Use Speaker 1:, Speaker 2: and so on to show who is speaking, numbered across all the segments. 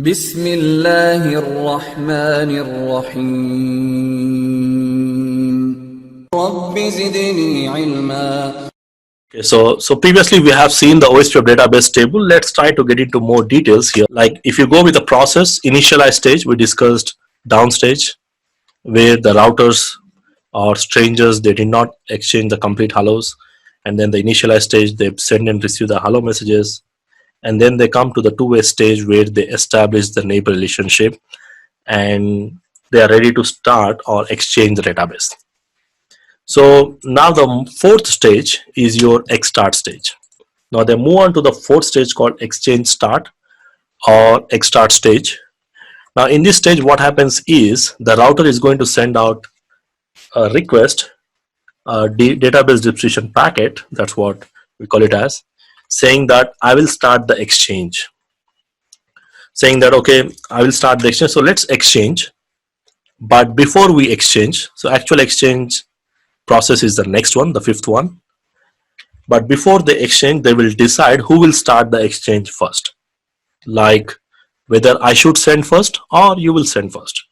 Speaker 1: बिस्मिल्लाहिर्रहमानिर्रहीम rabbi ज़िदनी इल्मा.
Speaker 2: Okay, so previously we have seen the OSPF database table. Let's try to get into more details here. Like if you go with the process, initialize stage, we discussed down stage where the routers or strangers, they did not exchange the complete hellos. And then the initialize stage, they send and receive the hello messages. And then they come to the two-way stage where they establish the neighbor relationship and they are ready to start or exchange the database. So now the fourth stage is your Xstart stage. Now they move on to the fourth stage called Exchange Start or Xstart stage. Now in this stage, what happens is the router is going to send out a request, a database description packet, that's what we call it as, saying that I will start the exchange. Saying that, okay, I will start the exchange. So let's exchange. But before we exchange, so actual exchange process is the next one, the fifth one. But before the exchange, they will decide who will start the exchange first. Like whether I should send first or you will send first.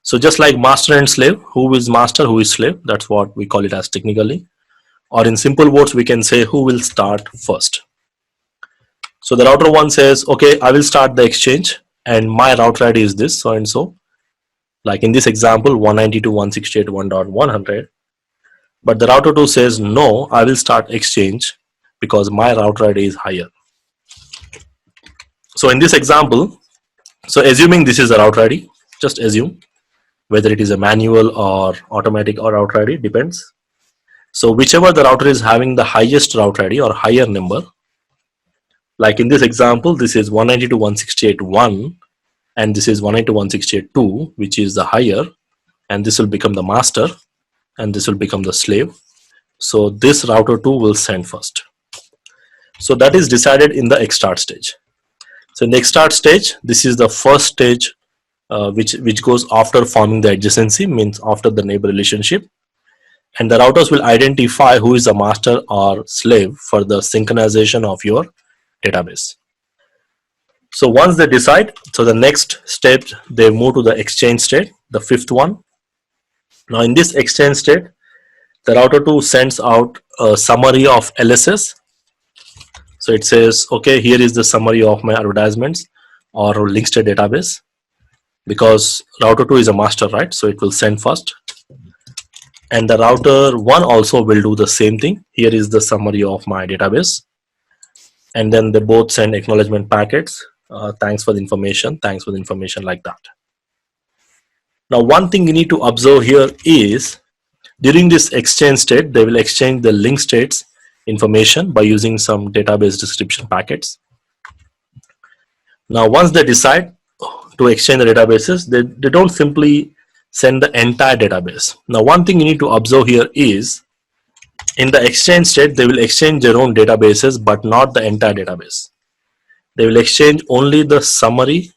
Speaker 2: So just like master and slave, who is master, who is slave, that's what we call it as technically. Or in simple words, we can say who will start first. So the router one says, okay, I will start the exchange and my router ID is this, so and so. Like in this example, 192.168.1.100. But the router 2 says, no, I will start exchange because my router ID is higher. So in this example, so assuming this is a router ID, just assume whether it is a manual or automatic or router ID, depends. So whichever the router is having the highest router ID or higher number, like in this example, this is 192.168.1 and this is 192.168.2, which is the higher, and this will become the master and this will become the slave. So this router 2 will send first. So that is decided in the Xstart stage. So in the Xstart stage, this is the first stage which goes after forming the adjacency, means after the neighbor relationship. And the routers will identify who is the master or slave for the synchronization of your database. So once they decide, so the next step, they move to the exchange state, the fifth one. Now in this exchange state, the router 2 sends out a summary of LSS. So it says, okay, here is the summary of my advertisements or link state database, because router 2 is a master, right? So it will send first. And the router 1 also will do the same thing. Here is the summary of my database. And then they both send acknowledgement packets. Thanks for the information, like that. Now one thing you need to observe here is during this exchange state, they will exchange the link states information by using some database description packets. Now once they decide to exchange the databases, they don't simply send the entire database. Now one thing you need to observe here is in the exchange state, they will exchange their own databases but not the entire database. They will exchange only the summary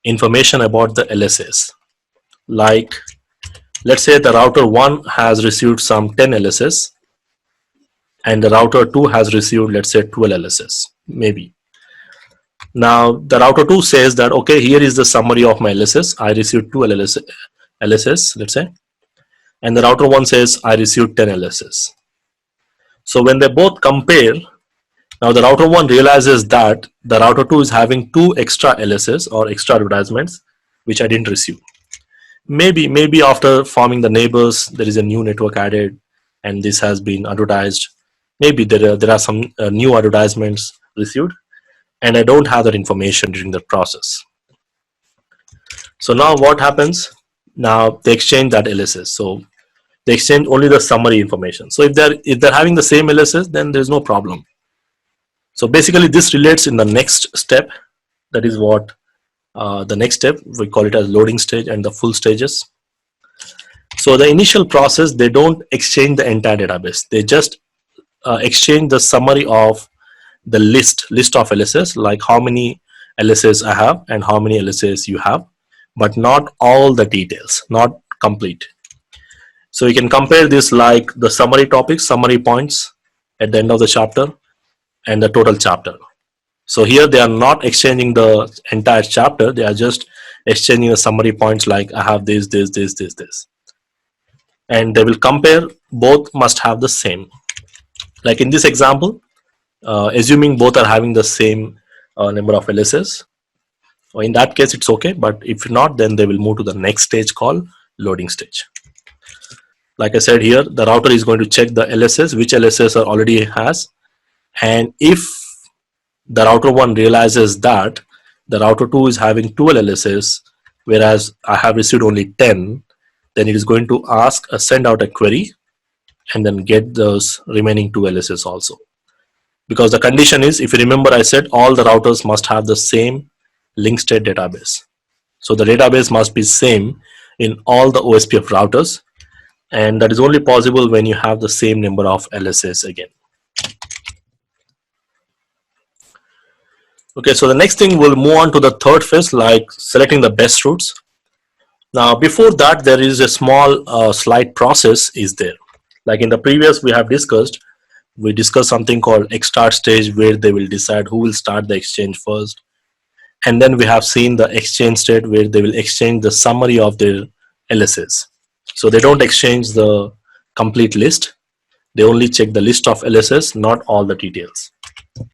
Speaker 2: information about the LSS. Like let's say the router 1 has received some 10 LSS and the router 2 has received, let's say, 12 LSS maybe. Now the router 2 says that, okay, here is the summary of my LSS. I received 2 LSS, let's say, and the router 1 says I received 10 LSS. So when they both compare, now the router 1 realizes that the router 2 is having 2 extra LSS or extra advertisements which I didn't receive. Maybe after forming the neighbors, there is a new network added and this has been advertised. Maybe there are some new advertisements received and I don't have that information during the process. So now what happens? Now they exchange that LSS. So they exchange only the summary information. So if they're having the same LSS, then there's no problem. So basically this relates in the next step. That is what the next step, we call it as loading stage and the full stages. So the initial process, they don't exchange the entire database. They just exchange the summary of the list of LSS, like how many LSS I have and how many LSS you have, but not all the details, not complete. So you can compare this like the summary topics, summary points at the end of the chapter and the total chapter. So here they are not exchanging the entire chapter. They are just exchanging the summary points like I have this, this. And they will compare, both must have the same. Like in this example, assuming both are having the same number of LSS, in that case it's okay, but if not, then they will move to the next stage called loading stage. Like I said here, the router is going to check the LSS, which LSS are already has, and if the router 1 realizes that the router 2 is having 12 LSS, whereas I have received only 10, then it is going to send out a query and then get those remaining 2 LSS also. Because the condition is, if you remember, I said all the routers must have the same link state database. So the database must be same in all the OSPF routers, and that is only possible when you have the same number of LSS again. Okay, so the next thing, we'll move on to the third phase, like selecting the best routes. Now before that, there is a small slide process is there. Like in the previous we discussed something called Xstart stage, where they will decide who will start the exchange first. And then we have seen the exchange state, where they will exchange the summary of their LSS. So they don't exchange the complete list. They only check the list of LSS, not all the details.